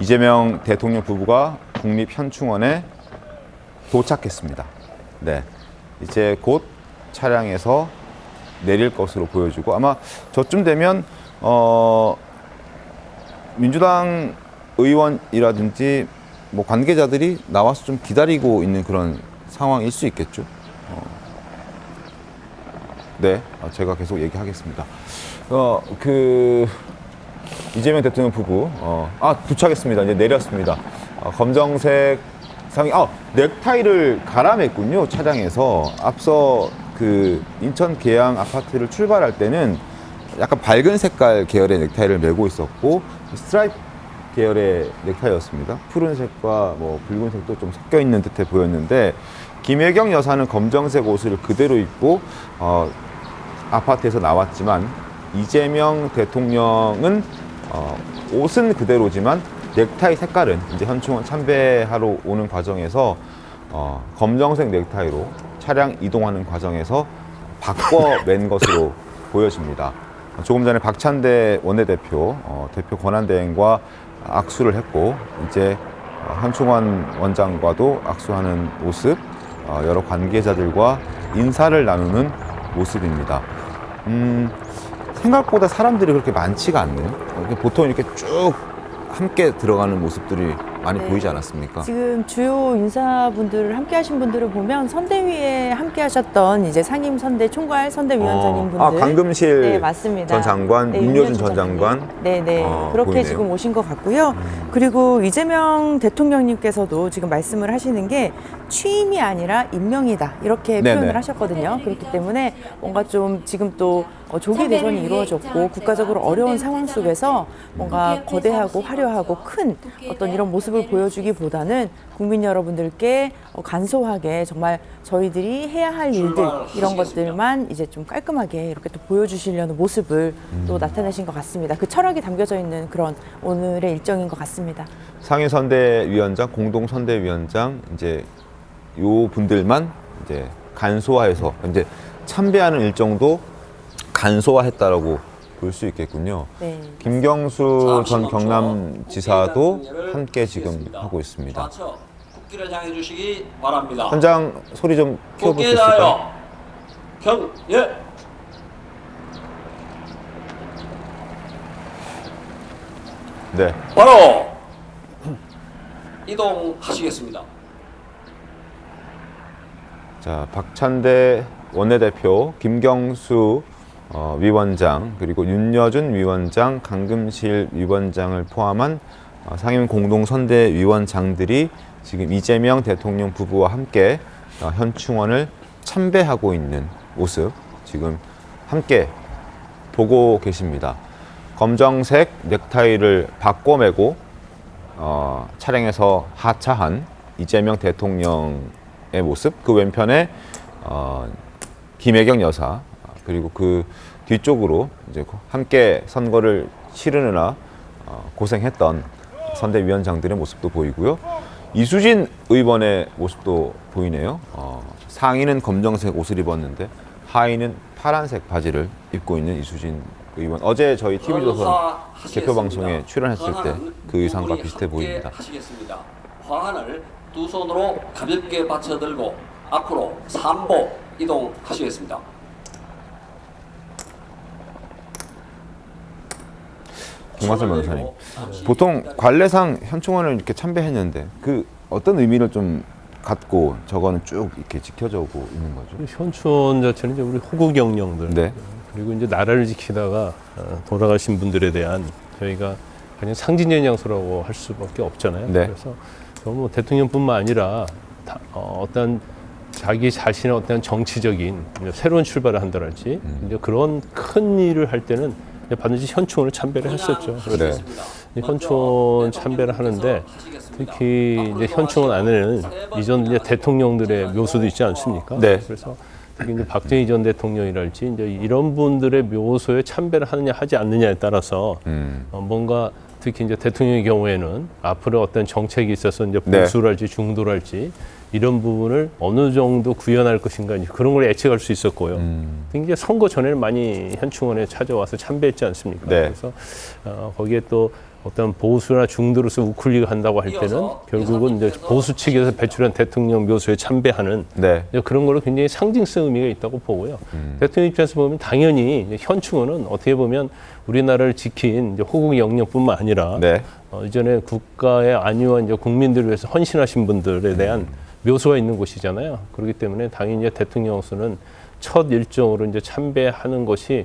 이재명 대통령 부부가 국립현충원에 도착했습니다. 네, 이제 곧 차량에서 내릴 것으로 보여지고 아마 저쯤 되면 민주당 의원이라든지 뭐 관계자들이 나와서 좀 기다리고 있는 그런 상황일 수 있겠죠. 네, 제가 계속 얘기하겠습니다. 이재명 대통령 부부, 도착했습니다. 이제 내렸습니다. 검정색 상의, 넥타이를 갈아맸군요, 차량에서. 앞서 그 인천 계양 아파트를 출발할 때는 약간 밝은 색깔 계열의 넥타이를 메고 있었고, 스트라이프 계열의 넥타이였습니다. 푸른색과 뭐 붉은색도 좀 섞여 있는 듯해 보였는데, 김혜경 여사는 검정색 옷을 그대로 입고, 아파트에서 나왔지만, 이재명 대통령은 옷은 그대로지만 넥타이 색깔은 이제 현충원 참배하러 오는 과정에서 검정색 넥타이로 차량 이동하는 과정에서 바꿔맨 것으로 보여집니다. 조금 전에 박찬대 원내대표, 대표 권한대행과 악수를 했고 이제 현충원 원장과도 악수하는 모습, 여러 관계자들과 인사를 나누는 모습입니다. 생각보다 사람들이 그렇게 많지가 않네요. 보통 이렇게 쭉 함께 들어가는 모습들이 많이 보이지 않았습니까? 지금 주요 인사분들을 함께 하신 분들을 보면 선대위에 함께 하셨던 이제 상임 선대 총괄 선대위원장님 분들. 강금실 네, 맞습니다. 전 장관, 윤여준 전 장관. 네네. 그렇게 보이네요. 지금 오신 것 같고요. 그리고 이재명 대통령님께서도 지금 말씀을 하시는 게 취임이 아니라 임명이다. 이렇게 네네. 표현을 하셨거든요. 그렇기 때문에 뭔가 좀 지금 또 조기 대선이 이루어졌고 국가적으로 어려운 상황 속에서 뭔가 거대하고 화려하고 큰 어떤 이런 모습을 보여주기보다는 국민 여러분들께 간소하게 정말 저희들이 해야 할 일들 이런 것들만 이제 좀 깔끔하게 이렇게 또 보여주시려는 모습을 또 나타내신 것 같습니다. 그 철학이 담겨져 있는 그런 오늘의 일정인 것 같습니다. 상임선대위원장, 공동선대위원장 이제 요 분들만 이제 간소화해서 이제 참배하는 일정도 간소화했다라고 볼 수 있겠군요. 네. 김경수 전 경남지사도 함께 지금 하고 있습니다. 국기를 향해 주시기 바랍니다. 현장 소리 좀 키워볼 수 있을까요? 경예. 네. 바로 이동하시겠습니다. 자, 박찬대 원내대표, 김경수 위원장, 그리고 윤여준 위원장, 강금실 위원장을 포함한 상임 공동선대위원장들이 지금 이재명 대통령 부부와 함께 현충원을 참배하고 있는 모습 지금 함께 보고 계십니다. 검정색 넥타이를 바꿔매고 차량에서 하차한 이재명 대통령의 모습, 그 왼편에 김혜경 여사, 그리고 그 뒤쪽으로 이제 함께 선거를 치르느라 고생했던 선대위원장들의 모습도 보이고요. 이수진 의원의 모습도 보이네요. 상의는 검정색 옷을 입었는데 하의는 파란색 바지를 입고 있는 이수진 의원. 어제 저희 TV조선 개표 방송에 출연했을 때 그 의상과 비슷해 보입니다. 화환을 두 손으로 가볍게 받쳐들고 앞으로 3보 이동하시겠습니다. 김광선 변호사님, 보통 관례상 현충원을 이렇게 참배했는데 그 어떤 의미를 좀 갖고 저거는 쭉 이렇게 지켜져 오고 있는 거죠? 현충원 자체는 이제 우리 호국 영령들, 네. 그리고 이제 나라를 지키다가 돌아가신 분들에 대한 저희가 그냥 상징적인 장소라고 할 수밖에 없잖아요. 네. 그래서 뭐 대통령뿐만 아니라 어떤 자기 자신의 어떤 정치적인 새로운 출발을 한다랄지 이제 그런 큰 일을 할 때는 반드시 현충원을 참배를 했었죠. 그래서 현충원 참배를 하는데 특히 이제 현충원 안에는 이전 이제 대통령들의 묘소도 있지 않습니까? 네. 그래서 특히 이제 박정희 전 대통령이랄지 이제 이런 분들의 묘소에 참배를 하느냐 하지 않느냐에 따라서 뭔가 특히 이제 대통령의 경우에는 앞으로 어떤 정책이 있어서 이제 보수랄지 중도랄지 이런 부분을 어느 정도 구현할 것인가 이제 그런 걸 예측할 수 있었고요. 이제 선거 전에는 많이 현충원에 찾아와서 참배했지 않습니까? 네. 그래서 거기에 또 어떤 보수나 중도로서 우클릭 한다고 할 때는 결국은 이제 보수 측에서 배출한 대통령 묘소에 참배하는 네. 이제 그런 걸로 굉장히 상징성 의미가 있다고 보고요. 대통령 입장에서 보면 당연히 이제 현충원은 어떻게 보면 우리나라를 지킨 이제 호국 영령뿐만 아니라 네. 이전에 국가의 안위와 이제 국민들을 위해서 헌신하신 분들에 대한 묘소가 있는 곳이잖아요. 그렇기 때문에 당연히 이제 대통령으로서는 첫 일정으로 이제 참배하는 것이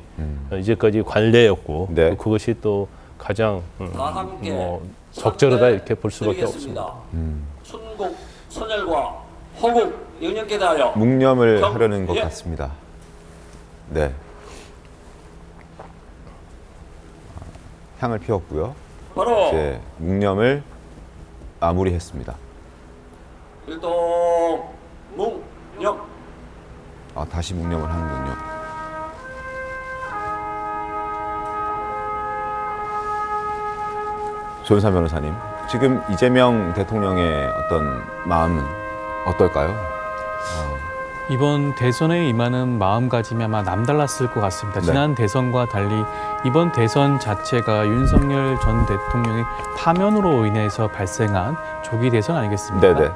이제까지 관례였고 네. 또 그것이 또 가장 다 함께 적절하다 이렇게 볼 수밖에 드리겠습니다. 없습니다. 순국 선열과 호국 영령께 대하여 묵념을 경- 하려는 것 예. 같습니다. 네. 향을 피웠고요. 바로 이제 묵념을 마무리했습니다. 일동 묵념. 다시 묵념을 하는군요. 조윤선 변호사님, 지금 이재명 대통령의 어떤 마음은 어떨까요? 이번 대선에 임하는 마음가짐이 아마 남달랐을 것 같습니다. 네. 지난 대선과 달리 이번 대선 자체가 윤석열 전 대통령의 파면으로 인해서 발생한 조기 대선 아니겠습니까? 네네.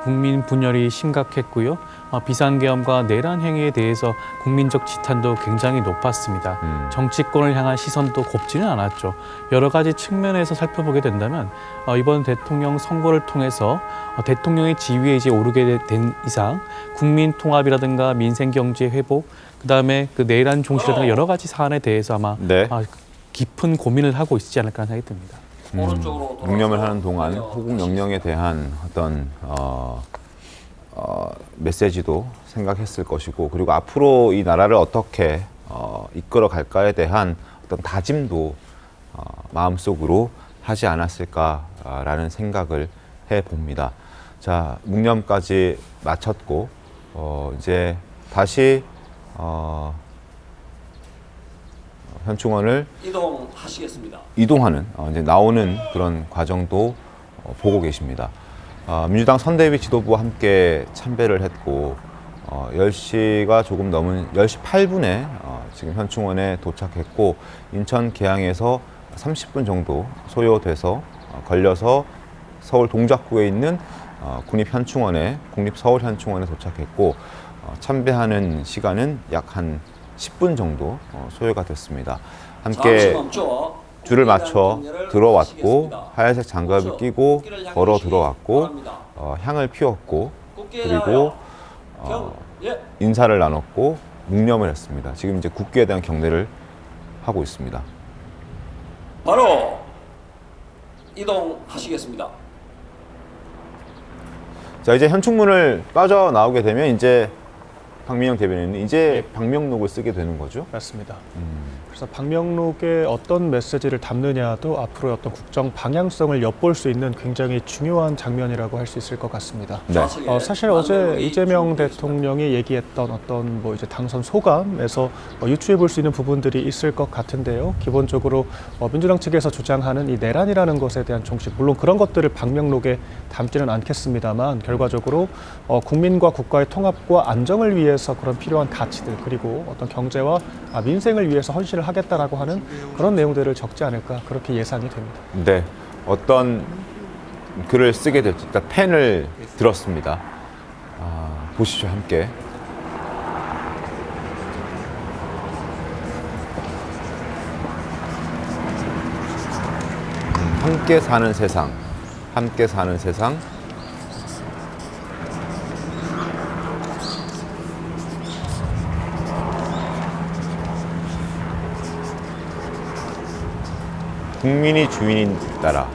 국민 분열이 심각했고요. 비상계엄과 내란 행위에 대해서 국민적 지탄도 굉장히 높았습니다. 정치권을 향한 시선도 곱지는 않았죠. 여러 가지 측면에서 살펴보게 된다면 이번 대통령 선거를 통해서 대통령의 지위에 이제 오르게 된 이상 국민 통합이라든가 민생 경제 회복, 그다음에 그 내란 종식이라든가 여러 가지 사안에 대해서 아마 네. 깊은 고민을 하고 있지 않을까 하는 생각이 듭니다. 오른쪽으로 묵념을 돌아서 하는 동안 호국 영령에 대한 어떤 메시지도 생각했을 것이고, 그리고 앞으로 이 나라를 어떻게 이끌어 갈까에 대한 어떤 다짐도 마음속으로 하지 않았을까라는 생각을 해봅니다. 자, 묵념까지 마쳤고 이제 다시 현충원을 이동하시겠습니다. 이동하는 이제 나오는 그런 과정도 보고 계십니다. 민주당 선대위 지도부와 함께 참배를 했고 10시가 조금 넘은 10시 8분에 지금 현충원에 도착했고, 인천 계양에서 30분 정도 소요돼서 걸려서 서울 동작구에 있는 국립현충원에 국립서울현충원에 도착했고, 참배하는 시간은 약 한 10분 정도 소요가 됐습니다. 잠시 함께 멈춰 줄을 맞춰 국회의장 들어왔고, 하시겠습니다. 하얀색 장갑을 끼고 국기를 향해 걸어 주시기 들어왔고 바랍니다. 향을 피웠고, 국기에 그리고 대하여 경, 예. 인사를 나눴고 묵념을 했습니다. 지금 이제 국기에 대한 경례를 하고 있습니다. 바로 이동하시겠습니다. 자, 이제 현충문을 빠져나오게 되면 이제 박민영 대변인은 이제 방명록을 쓰게 되는 거죠? 맞습니다. 그래서 방명록에 어떤 메시지를 담느냐도 앞으로의 어떤 국정 방향성을 엿볼 수 있는 굉장히 중요한 장면이라고 할 수 있을 것 같습니다. 네. 좌측에 사실 어제 방명록이 이재명 준비되어 있습니다. 대통령이 얘기했던 어떤 뭐 이제 당선 소감에서 유추해 볼 수 있는 부분들이 있을 것 같은데요. 기본적으로 민주당 측에서 주장하는 이 내란이라는 것에 대한 종식, 물론 그런 것들을 방명록에 담지는 않겠습니다만 결과적으로 국민과 국가의 통합과 안정을 위해서 그런 필요한 가치들, 그리고 어떤 경제와 민생을 위해서 헌신을 하겠다라고 하는 그런 내용들을 적지 않을까, 그렇게 예상이 됩니다. 네. 어떤 글을 쓰게 될지 일단 펜을 들었습니다. 보시죠, 함께. 함께 사는 세상, 함께 사는 세상. 국민이 주인인 나라.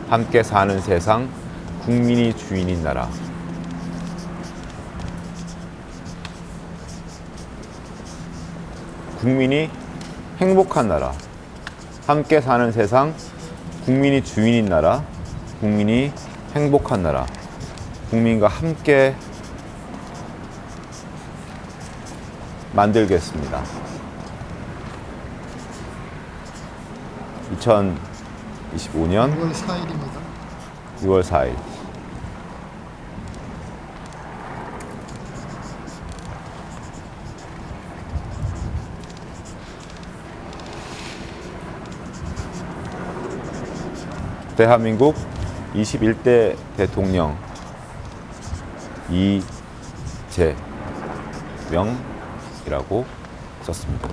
함께 사는 세상, 국민이 주인인 나라. 국민이 행복한 나라. 함께 사는 세상, 국민이 주인인 나라, 국민이 행복한 나라. 국민과 함께 만들겠습니다. 2025년 6월 4일입니다. 6월 4일. 대한민국 21대 대통령 이재명이라고 썼습니다.